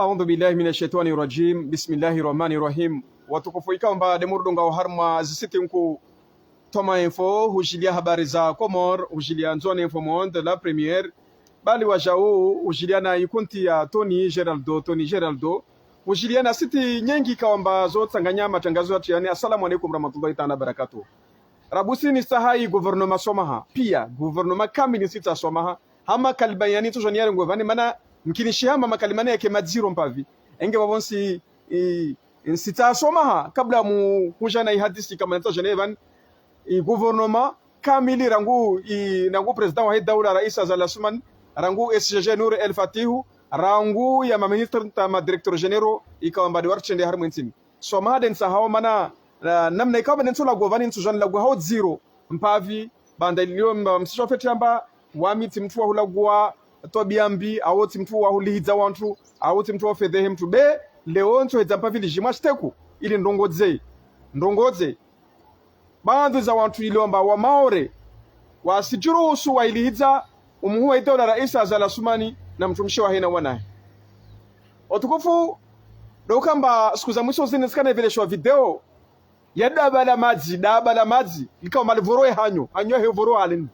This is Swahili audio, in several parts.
A'udhu billahi minash shaitani rajim. Bismillahir rahmanir rahim. Watukufu ikamba demurdunga harma zisiti nku toma info hujilia habari za Komor, hujilia nzone info monde la première bali wajao hujilia na ikunti ya Tony Geraldo hujilia na siti nyengi kawamba zote tanganya matangazo ya yani. Assalamu alaikum warahmatullahi ta'ala barakatuh. Rabusi ni sahai gouvernement somaha pia gouvernement kamili sita somaha hama kalbayani to joniere ngwevani mana mkinishihama makalimane yake madziro mpavi enge wabonsi sita somaha kabla mu kujana ihadisi kama nta Genevan gouvernement kamili rangu president wa daula rais Azali Assoumani rangu SGG Nour El Fatihu rangu ya maministre ta directeur general ikawamba de warchende harmu ntimi somaha den sahawa mana namna ikawa ntola govani ntujana la gwa zero mpavi banda ilio msisho fetiamba wamiti mtu wa hulagwa tobiambi awoti mtu wa hulihiza wantu awoti mtu wa fedhehe mtu be leo nto hedzampa village mwashiteku ili ndongodze bandu za wantu iliomba wa maore wasijuruhusu wa ilihiza umuhuwa itaola rais Azali Assoumani na mtumishi wa hena wanahe otukufu dokamba siku za mwisho zinesikana vileshwa video ya daba la maji ikawa malivoroe hanyo hevoro alini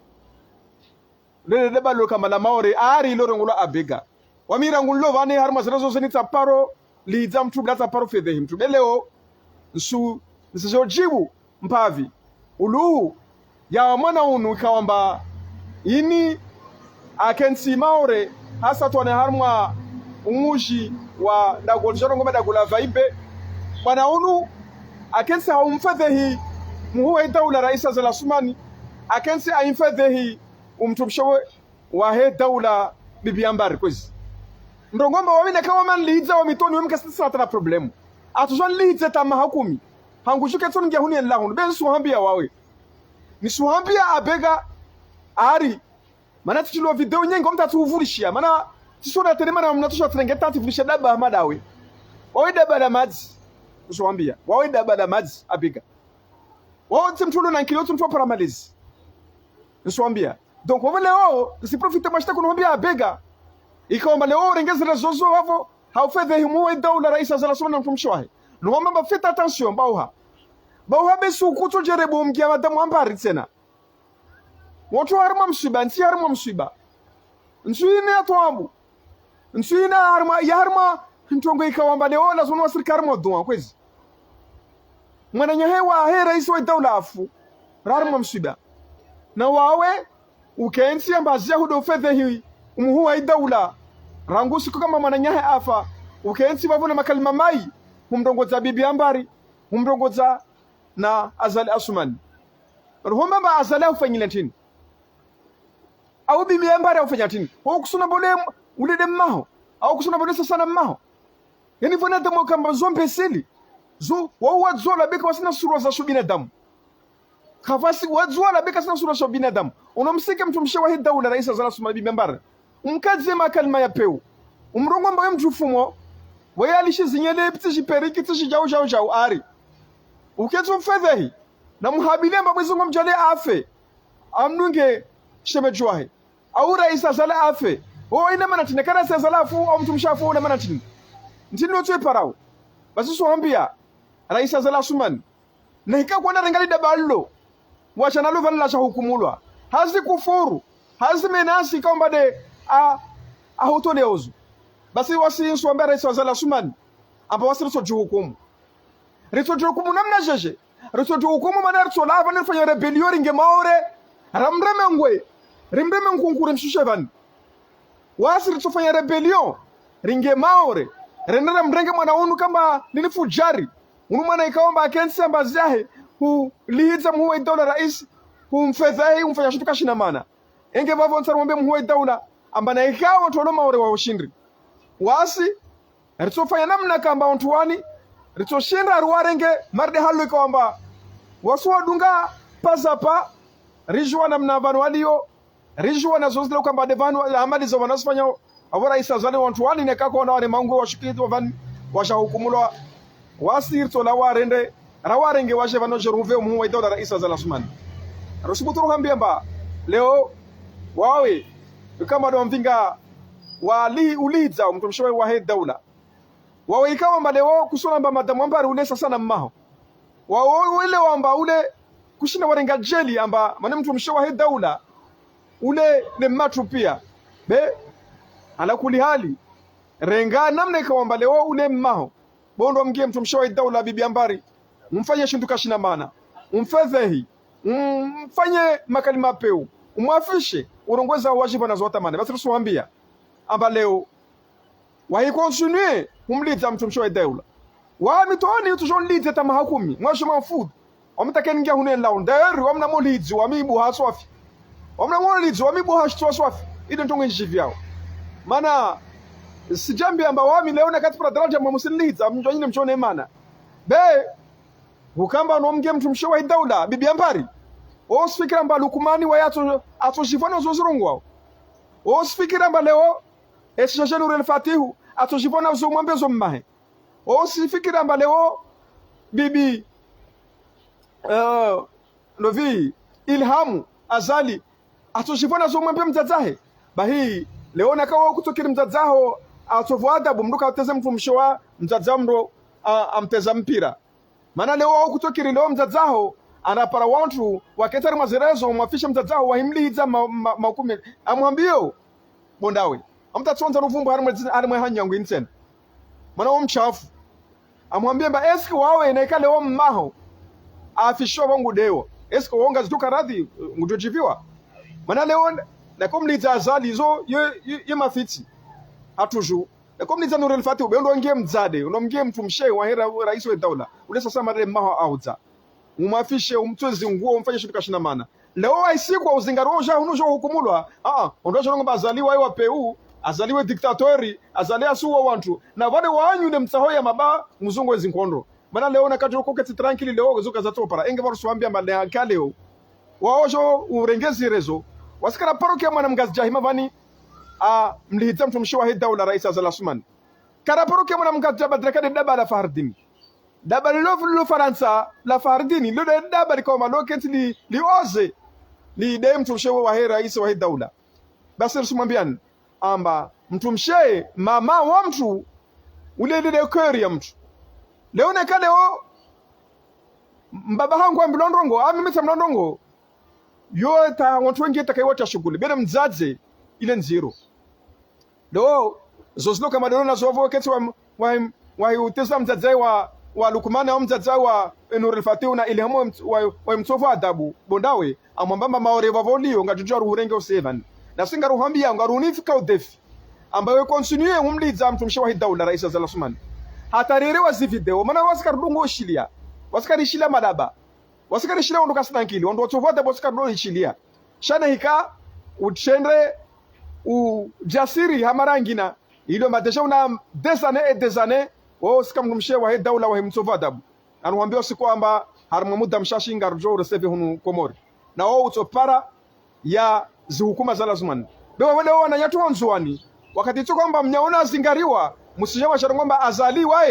lele deba lo kama la maore ari lo rongulo abega wamira ngulo vane harma zinazo zenita paro liza mtu blata paro fedhe mtu beleo nsu jibu mpavi ulu ya mwana unu ikawamba ini akensi maore hasa tuwane harma umuji wa dagoljoro ngoma dagola vaibe mwana unu akensi haumfedhehi muhuwe daula rais Azali Assoumani akensi haimfedhehi umtumshawe wa he daula bibiambari kwezi ndongomba wawine kawa man lihiza wa mitoni wemika sisa tana problemu atuzwan lihiza tama hakumi hangujuke tonu ngia huni ya lahunu ben suhambia wawe ni suhambia abega ari mana tichilwa video nyengo mta tuuvurishia mana tisona tenemana mnatusha trengeta tivurisha daba hamadawe wawe daba la maji suhambia wawe daba la maji abega wawe timtulo na nkilio tumtuwa paramalizi nsuhambia donc on leo si profite mashita kunambia abega ikaomba leo rengezera zozo wavo haufedhe himu daula rais Azali Assoumani na mtumishi wake nomamba bafita attention bauha besu kuto jerebo mgia madamu ambari tena watu harma msiba nsi harma msiba nsuine atwabu nsuine harma ntongo ikaomba leo lazima wasirika harma doa kwezi mwana nyahewa he rais wa daula afu harma msiba na wawe ukensi ambazi yahudo fedhe hii umuhuwa daula rangu siku kama mwananyahe afa ukensi bavuna makalima mai humdongoza bibi ambari humdongoza na Azali Assoumani ruhomba ba Azali ufanyile tini au bibi ambari ufanya tini au kusuna bole ulede maho au kusuna bole sana maho yani vona demo kamba zombe seli zo wa zola beka wasina sura za shubina damu kafasi wazwala beka sana sura za binadamu unomsike mtumishi wa daula rais Azali Assoumani bimembara umkaze makalima ya peu umrongo mbaye mjufumo wayalishi zinyele pitishi periki tishi jau ari uketu mfedhehi na muhabile mbabwizi ngomjale afe amnunge shemejwahe au rais Azali afe o ina mana tinekana Azali afu au mtumishi afu ina mana tin ntino twe parao basi soambia rais Azali Assoumani na hikakuwa na rengali daballo wachana lo vanla cha hukumulwa hazi kufuru hazi menasi kwamba de hutoleozu basi wasi suambia rais Azali Assoumani amba wasi riso juhukumu namna jeje riso juhukumu mana riso lava nifanya rebellion ringe maore rimreme nkunkure mshushe vani wasi riso fanya rebellion ringe maore renera mrenge mwana unu kama nilifujari unu mwana ikaomba akensi ambazi yahe lihiza muhuwe daula rais humfedhahi humfanya shutuka shinamana enge bavo ntarumbe muhuwe daula ambana ikawa toloma ore wa ushindri wasi ritofanya namna kamba ontuani ritoshinda ruwarenge marde halu ikawamba wasu wadunga pasapa rijwa namna vanu walio rijwa na zozile kamba de vanu amali za wanasfanya awara isa zale ontuani nekako na wane mangu washukidi wavani washa hukumulwa wasi ritola warende rawarenge washe vano jeruve umuhuwa daula rais Azali Assoumani rusubuturu hambiamba leo wawe kama ndo mvinga wali uliza mtumishi wa daula wawe ikawa mba leo kusona mba madamu ambari ule sasa na mmaho wawe ile wamba ule kushinda warenga jeli amba mane mtu mshawa he daula ule ne matu pia be ala kuli hali renga namna ikawa mba leo ule mmaho bondo mgie mtu mshawa daula bibi ambari umfanye shindu kashina mana umfedhehi umfanye makalima peu umwafishe urongoza wajibu na zote mane basi tusiwaambia amba leo wahi continue umlita mtu mshawa daula wa mitoni toujours lite ta mahakumi moi je m'en fous omtake ngia hunen lawn d'ailleurs wamna molidzi wamibu haswafi wamna molidzi wamibu haswafi ile ntongo njivyao mana sijambi amba wami leo na kati daraja mwa musilidza mtu nyine mchone mana be ukamba no mge mtu mshawa daula bibi ambari osfikira mba lukumani wa yato atojivona zozurungwa osfikira mba leo esijajeni urel fatihu atojivona zomwambe zommahe osifikira mba leo bibi novi ilhamu azali atoshivona zomwambe mzazahe bahi leo nakawa kutokiri mzazaho atovu adabu mnduka ateze mtu mshowa mzaza mndo amteza mpira mana leo kutokiri leo mzazaho anapara wantu waketari mazerezo mwafisha mzazaho wahimliza maukumi amwambio bondawe amtatsonza ruvumbu harimwe hanyangu insena mana wo mchafu amwambie mba eski wawe naika leo mmaho afisho wangu dewo eski wonga zituka radhi ngujojiviwa mana leo na komliza azali zo ye mafiti hatuju na komliza nurel fati ubendo ngie mzade unomgie mtu mshe wa hera rais wa daula ule sasa mare mmaho auza umafishe umtozi nguo umfanye shitu kashina mana leo aisikwa uzingaro ja hunujo hukumulwa ondojo ngomba azaliwa iwa peu azaliwe diktatori azalia suwa wantu na wale wanyu ne mtahoya maba muzungu ezinkondo mana leo na kajo koketi tranquille leo zoka zato para enge varu swambia male kaleo waojo urengezi rezo wasikara parokia mwana mgazi jahima vani mlihita mtu mshiwa he daula rais azala Suman kara parokia mwana mgazi jabadrekade daba la Fahardini daba lo Faransa la Fahardini lo daba liko maloketi li oze li dem mtu mshiwa wa he rais wa he daula basi rusumambian amba mtu mshe mama wa mtu ule keri ya mtu leo neka leo mbaba hangu wa mlondongo amimita mlondongo yota watu wengi takaiwata shughuli bena mzaze ile nziro leo zozilo kama dona zovo wakati wa utesa mzaze wa lukumana wa mzaze wa Nurul Fatih na ilhamu wa mtofu adabu bondawe amwambamba maore vavolio ngajujua ruhurenge o7 na singa ruhambia ngarunifika udefi ambayo continue umliza mtu mshawa daula rais azala Suman hataririwa zi video mana wasikardungo shilia wasikarishila madaba wasikarishila ondoka snankili ondo tovota bosikardo ishilia shana hika utshendre u jasiri hamarangina ilo madesha una des années o sikam mshawa daula wa mtovada anwambia siku amba harmu muda mshashi ngarjo receive hunu komori na o utopara ya zihukuma zala Suman bewa wale wananyatu wanzuani wakati tu kwamba mnyaona zingariwa msijama sharongomba azaliwa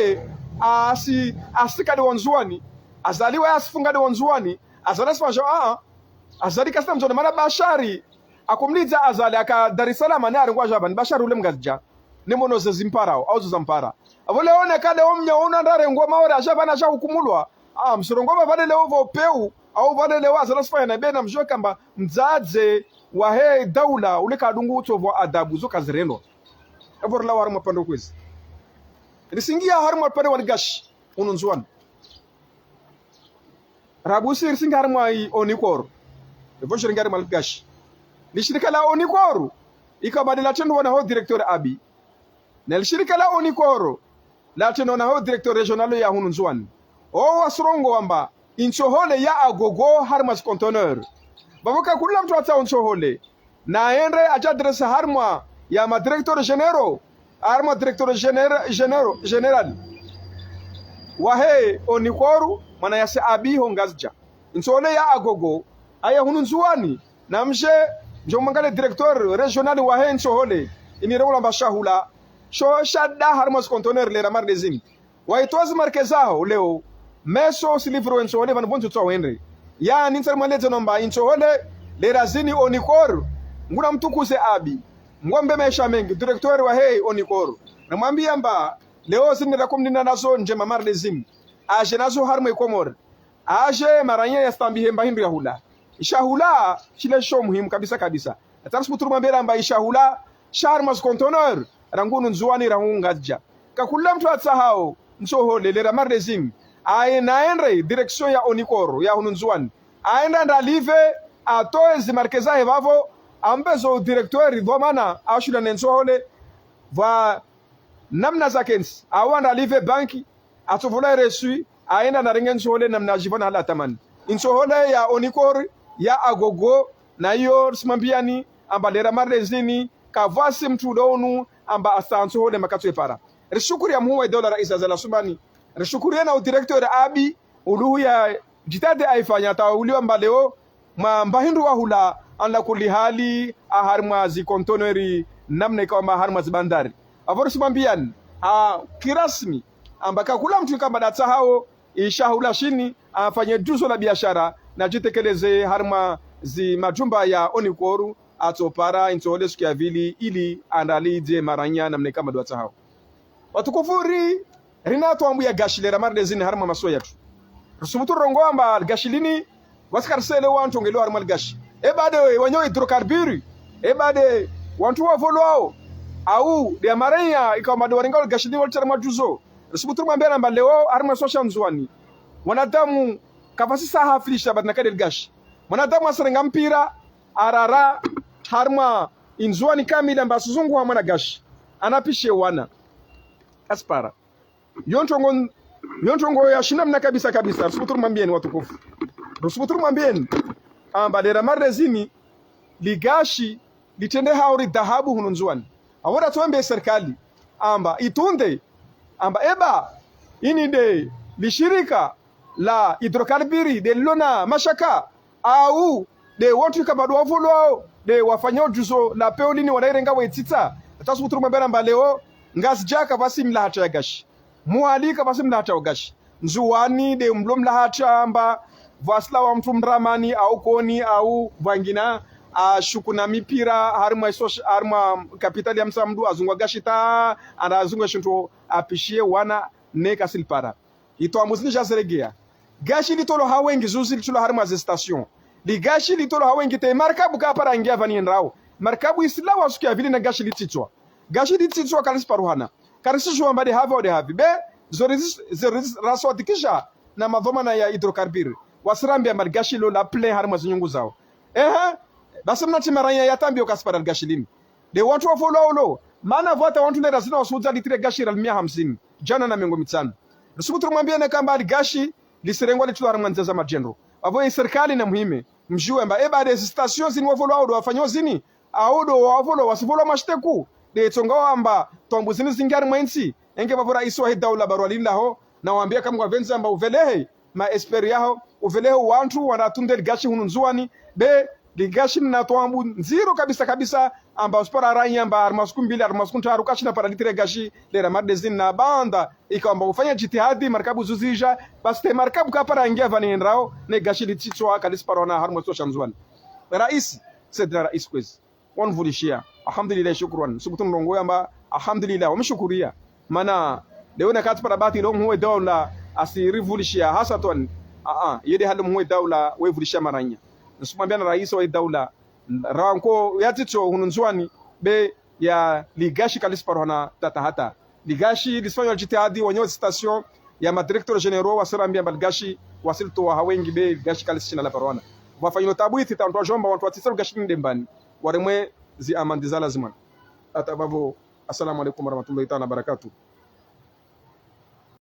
asikade wanzuani azaliwa asifungade wanzuani azalasifa azali kasna mzone mana bashari akumliza azali aka Dar es Salaam ne arengwa jabani bashari ule mgazija nemono zimparao au zampara avole one kade omnyaona ndarengwa mawore ajabana aja hukumulwa msorongoma vale leo vo peu au vale leo azalasifa na bena mjoka kamba mzaze wa he daula ule kadungu utovo adabu zo kazireno evor la warma pando kwezi risingia harma pande walgash ununzwan rabusi risinga harma i onikor evor shringa malgash ni shirika la onikor ikabadila tendo wana ho directeur abi na shirika la onikor la tendo na ho directeur regional ya hununzwan o wasrongo wamba inchohole ya agogo harma conteneur bavuka kula mtu ata onchohole na endre ajadresa harma ya ma directeur généraux arma directeur general wahe onikoru mana yase abi hongazja nsole ya agogo aya hununzuani na mje njomangale directeur régional wahe nsohole ini rewla mbashahula sho shadda harmas conteneur le ramar dezim waitozi markezaho leo meso silivro nsohole van bonto to wenre ya nintar malete nomba nsohole le razini onikoru nguna mtukuse abi ngombe mesha mengi directeur wa hey onikoro namwambia mba leo zinira kumdina nazo nje mamar lezim aje nazo harma Komor aje maranya ya stambihe mbahindu ya hula ishahula chile show muhimu kabisa kabisa atarasbuturu mambera amba ishahula sharmas conteneur rangunu nzuani rahungaja kakula mtu atsahao nsoho lelera marlezim aenda direction ya Onikoro ya hununzuani aenda ndalive atoe zimarkeza hevavo ambezo directeur dhamana ashula nensohole va namna zakens awanda live banki atovola reçu aenda na rengen sohole namna jivona hala tamani insohole ya Onikoro ya agogo na hiyo simambiani amba lera marlezini kavasi mtu donu amba asansohole makatwe para rishukuri ya muwe dola raisa za Sumani rishukuri na directeur abi uluhu ya jitade aifanya tauliwa mbaleo mbahindu wa hula anda kuli hali aharma zi kontoneri namne kama harma zi bandari avoro simambian kirasmi ambaka kula mtu kama data hao ishahula shini afanye juzo la biashara na jitekeleze harma zi majumba ya Onikoro atopara intole siku ya vili ili andalije maranya namne kama data hao watukufuri rinato ambu ya gashilera marlezini harma maso yatu rusumutu rongomba gashilini wasikarsele wantu ngelo harma gashi ebade wanyo hidrokarburi ebade wantu wa follow au de maranya ikama de waringa gashilini waltara majuzo rusumutu mambera mbaleo harma social nzwani wanadamu kafasi saha filisha badna kadel gashi wanadamu asarenga mpira arara harma inzwani kamila mbasuzungu wa mwana gashi anapishe wana aspara yontongo ya shinamna kabisa kabisa rusubuturu mambieni watukufu rusubuturu mambieni amba dera marlezini ligashi litende hauri dhahabu hununzuani awora tuombe serikali amba itunde amba eba ini de lishirika la hidrokarburi de lona mashaka au de watu kabadu wafulo de wafanyo juzo la peolini wanairenga wetita tasubuturu mambera amba leo ngasjaka basi mlahacha ya gashi muhalika basi mlahacha ya gashi nzuwani de mlo mlahacha amba vasla wa mtu mramani au koni au vangina shukuna mipira harma kapitali ya msamdu azungwa gashi ta anazungwa shinto apishie wana neka silpara ito amuzini jaseregea gashi litolo hawengi zuzi litolo harma ze station li gashi litolo hawengi te markabu ka para ngia vani nrao markabu isla wa sukia vile na gashi lititwa gashi lititwa kalisi paruhana kalisi shwa mbade havi ode havi be zorizis raso tikisha na madhomana ya hidrokarburi wasirambi ambal gashi lo la ple harma zinyungu zao basi mnati maranya yatambio kaspara gashi lini de watu wa follow lo maana vota watu ndera zina wasuza litire gashi la 150 jana na mengo mitano rusubutu mwambia na kamba gashi lisirengwa litula harma nzaza majendo avo serikali na muhime mjue mba de station zini wa follow wafanyo zini audo wa follow wasifolo mashiteku de tonga amba tombu zini zingari mwensi enge bavura iso daula barwalini laho na waambia kama kwa venza amba uvelehe ma esperi yao uvelehe wantu wanatunde gashi hununzuani be ligashi na toambu nziro kabisa kabisa amba uspara ranya amba armasku mbili armasku taru kashina para litire gashi lera mardezin na banda ikamba ufanya jitihadi markabu zuzija basi markabu kapara ingia vani nrao ne gashi lititwa kalisparona harmaso shamzwan rais sedra rais kwezi wanvulishia alhamdulillah shukran subutun rongo amba alhamdulillah wamshukuria mana leo na katpara bati ndo huwe dola asirivulishia hasaton yede halum huwe dola wevulishia maranya nasumambia na rais wa daula ranko yatito hununzwani be ya ligashi kalisparona tatahata ligashi lisfanya jitihadi wanyo station ya madirecteur general wasirambia balgashi wasilto wa hawengi be ligashi kalishina la parwana wafanyino tabuiti tanto jomba watu watisero gashi ndembani waremwe zi amandizala zimana atababo assalamu alaikum warahmatullahi ta'ala barakatuh.